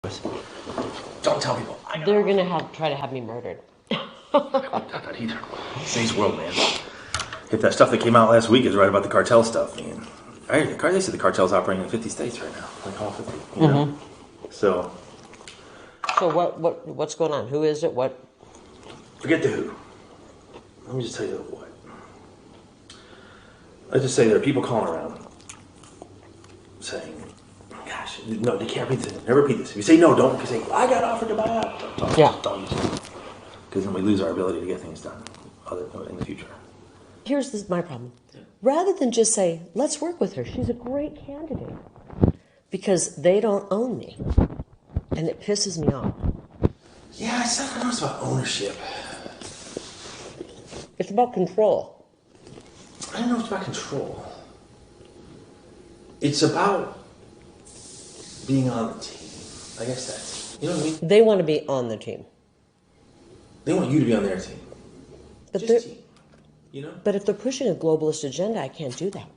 Don't tell people. They're gonna try to have me murdered. I wouldn't doubt that either. Today's world, man. If that stuff that came out last week is right about the cartel stuff, man. They said the cartel's operating in 50 states right now, like all 50. You know? So what's going on? Who is it? What? Forget the who. Let me just tell you the what. Let's just say there are people calling around saying, "Gosh, no, they can't repeat this. Never repeat this." If you say no, don't. If you say, "I got offered to buy out," don't use it. Because then we lose our ability to get things done in the future. Here's my problem. Rather than just say, let's work with her, she's a great candidate. Because they don't own me. And it pisses me off. Yeah, I don't know it's about ownership. It's about control. I don't know it's about control. It's about being on the team. I guess that's, you know what I mean? They want to be on the team. They want you to be on their team. But just team. You know? But if they're pushing a globalist agenda, I can't do that.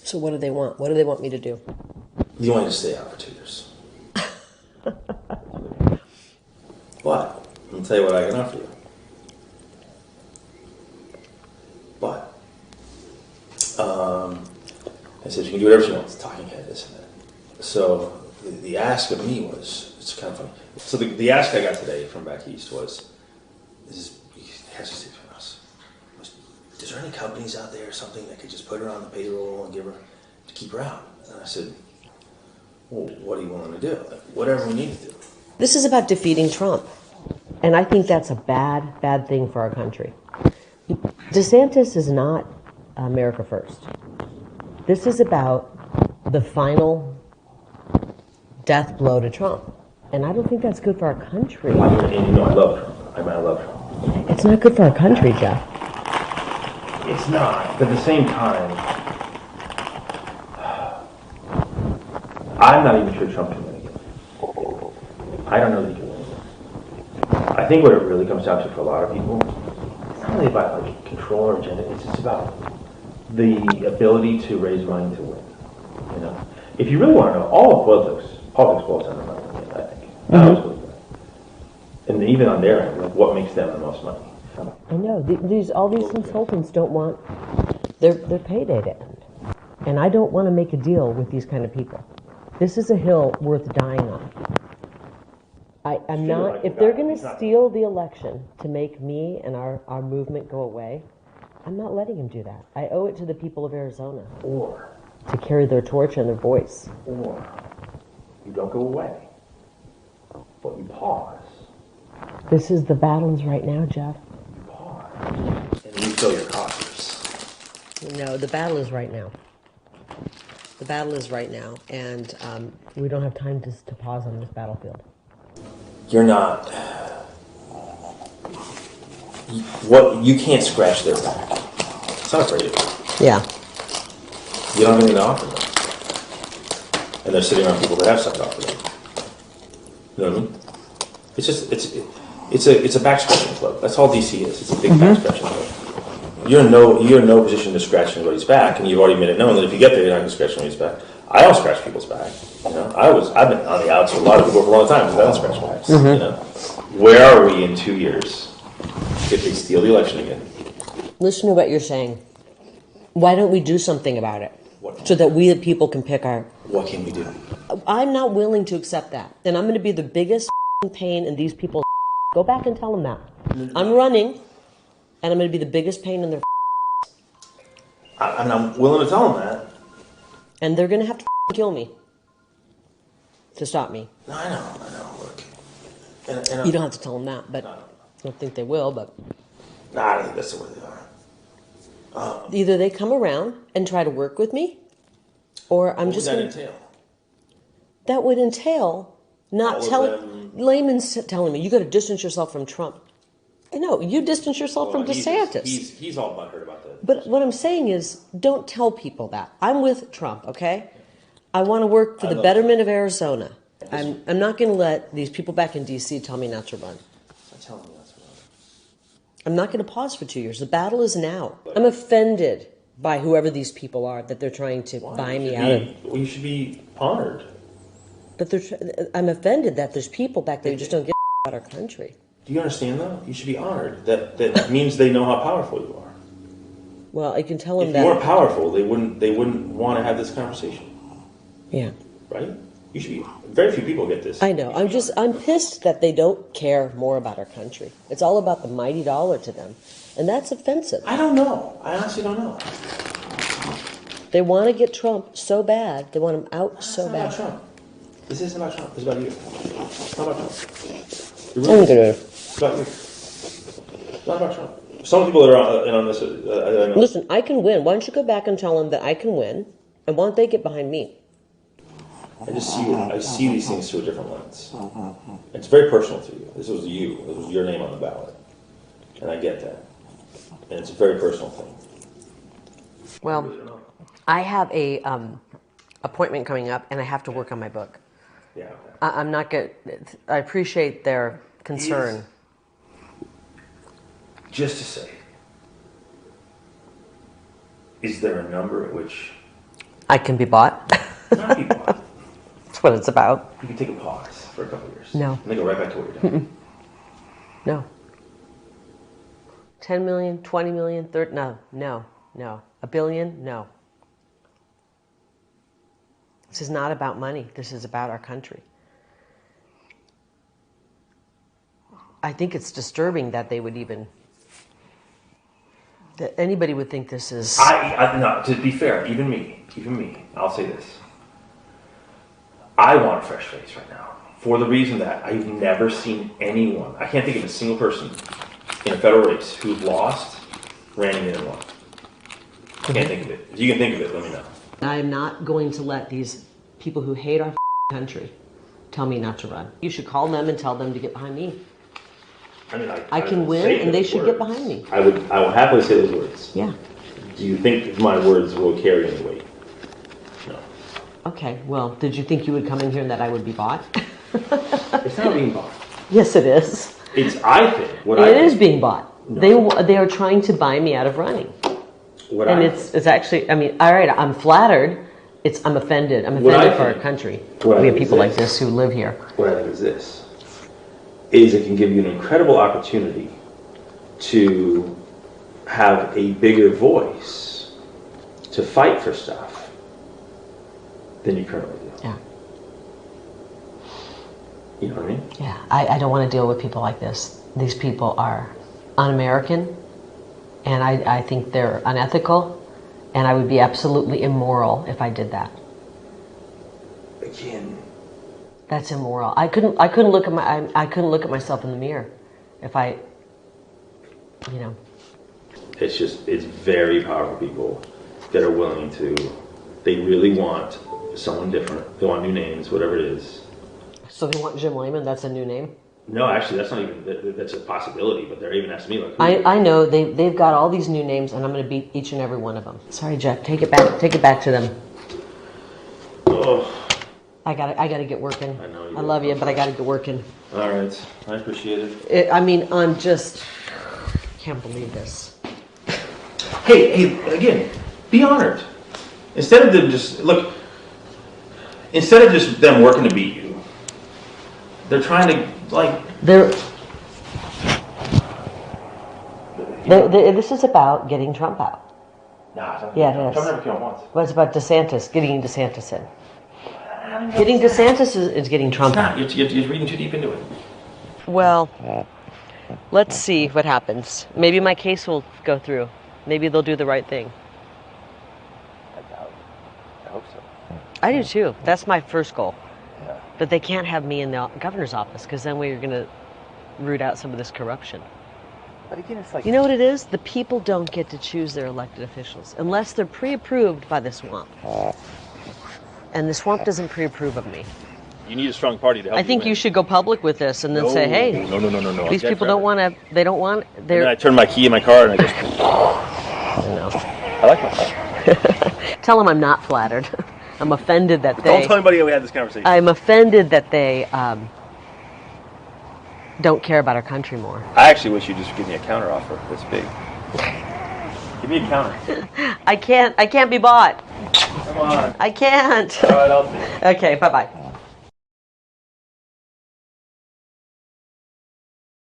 So what do they want? What do they want me to do? You want me to stay out for 2 years. But, let me tell you what I can offer you. But, I said, you can do whatever she wants, talking head, this and that. So, the ask of me was, it's kind of funny. So the ask I got today from back east was, hesitate from us. Is there any companies out there or something that could just put her on the payroll and give her, to keep her out? And I said, well, what are you willing to do? Like, whatever we need to do. This is about defeating Trump. And I think that's a bad thing for our country. DeSantis is not America first. This is about the final death blow to Trump. And I don't think that's good for our country. And you know I love Trump. I love Trump. It's not good for our country, Jeff. It's not. But at the same time, I'm not even sure Trump can win again. I don't know that he can win again. I think what it really comes down to for a lot of people, it's not really about like control or agenda. It's just about the ability to raise money to win. You know, if you really want to know, all of politics boils down to money. I think. And even on their end, like what makes them the most money? I know. All these consultants don't want their payday to end. And I don't want to make a deal with these kind of people. This is a hill worth dying on. I'm not, like if they're going to steal the election to make me and our movement go away, I'm not letting them do that. I owe it to the people of Arizona. Or to carry their torch and their voice. Or you don't go away, but you pause. This is the battles right now, Jeff. You pause. And refill your coffers. No, the battle is right now. The battle is right now, and we don't have time to pause on this battlefield. You're not. You can't scratch their back. It's not afraid of you. Yeah. You don't have anything to offer them. And they're sitting around people that have something to offer them. You know what I mean? It's just, it's a back scratching club. That's all DC is. It's a big back scratching club. You're in no position to scratch anybody's back, and you've already made it known that if you get there, you're not going to scratch anybody's back. I don't scratch people's back. You know, I've been on the outs with a lot of people for a long time because I don't scratch backs. You know, where are we in 2 years if they steal the election again? Listen to what you're saying. Why don't we do something about it so that we the people can pick our... What can we do? I'm not willing to accept that. And I'm going to be the biggest pain in these people's... Go back and tell them that. I'm running, and I'm going to be the biggest pain in their... I'm willing to tell them that. And they're going to have to kill me to stop me. No, I know. Look. And you don't have to tell them that, but I don't think they will, but... No, I don't think that's the way they are. Either they come around and try to work with me, or I'm just... What would that entail? That would entail not telling... Layman's telling me, you got to distance yourself from Trump. I know, you distance yourself from DeSantis. He's all butthurt about that. But what I'm saying is, don't tell people that. I'm with Trump, okay? I want to work for the betterment of Arizona. I'm not going to let these people back in D.C. tell me not to run. I'm telling you not to run. I'm not going to pause for 2 years. The battle is now. I'm offended by whoever these people are that they're trying to buy me out of. Well, you should be honored. But I'm offended that there's people back there who just don't give about our country. Do you understand though? You should be honored. That means they know how powerful you are. Well, I can tell them if that. If you weren't powerful, they wouldn't want to have this conversation. Yeah. Right? You should be. Very few people get this. I know. I'm pissed that they don't care more about our country. It's all about the mighty dollar to them, and that's offensive. I don't know. I honestly don't know. They want to get Trump so bad. They want him out so bad. It's not about Trump. This isn't about Trump. It's about you. It's not about Trump. It's about you. It's not about Trump. Some people that are in on this, I know. Listen, I can win. Why don't you go back and tell them that I can win, and why don't they get behind me? I see these things through a different lens. It's very personal to you. This was you. This was your name on the ballot, and I get that. And it's a very personal thing. Well, I have a appointment coming up, and I have to work on my book. Yeah. Okay. I'm not good. I appreciate their concern. Just to say, is there a number at which I can be bought? not be bought? That's what it's about. You can take a pause for a couple of years. No. And then go right back to what you're doing. No. 10 million, 20 million, 30, no. A billion, no. This is not about money. This is about our country. I think it's disturbing that they would even, that anybody would think this is... No, to be fair, even me, I'll say this. I want a fresh face right now. For the reason that I've never seen anyone, I can't think of a single person in a federal race who lost, ran again and won. I can't think of it. If you can think of it, let me know. I'm not going to let these people who hate our country tell me not to run. You should call them and tell them to get behind me. I mean, I can win, and they should get behind me. I will happily say those words. Yeah. Do you think my words will carry any weight? No. Okay, well, did you think you would come in here and that I would be bought? It's not being bought. Yes, it is. It is being bought. No. They are trying to buy me out of running. It's actually, I mean, all right, I'm flattered. I'm offended. I'm offended for our country. We have people like this who live here. What I think is this. It can give you an incredible opportunity to have a bigger voice to fight for stuff than you currently do. Yeah. You know what I mean? Yeah. I don't want to deal with people like this. These people are un-American, and I think they're unethical, and I would be absolutely immoral if I did that. Again. That's immoral. I couldn't look at myself in the mirror if I, you know. It's very powerful people that are willing to, they really want someone different. They want new names, whatever it is. So they want Jim Lehman, that's a new name? No, actually, that's not even, that's a possibility, but they're even asking me like, I know, they've got all these new names, and I'm going to beat each and every one of them. Sorry, Jeff, take it back to them. Oh. I gotta get working. I know you I love you, but I gotta get working. All right, I appreciate it. I'm just can't believe this. Hey, again, be honored. Instead of them just them working to beat you, they're trying to This is about getting Trump out. Nah, yeah, it is. Trump never came out once. Well, it's about DeSantis, getting DeSantis in. Getting DeSantis is getting Trump out. You're reading too deep into it. Well, let's see what happens. Maybe my case will go through. Maybe they'll do the right thing. I hope so. I do too. That's my first goal. Yeah. But they can't have me in the governor's office because then we're going to root out some of this corruption. But again, it's like... You know what it is? The people don't get to choose their elected officials unless they're pre-approved by the swamp. And the swamp doesn't pre-approve of me. You need a strong party to help. I think you should go public with this and then say, hey, no. These people don't want to, they don't want, And then I turn my key in my car and I go... I like my car. Tell them I'm not flattered. I'm offended that Don't tell anybody we had this conversation. I'm offended that they don't care about our country more. I actually wish you'd just give me a counter offer this big. Give me a counter. I can't be bought. Come on. I can't. All right, I'll see. Okay, bye-bye.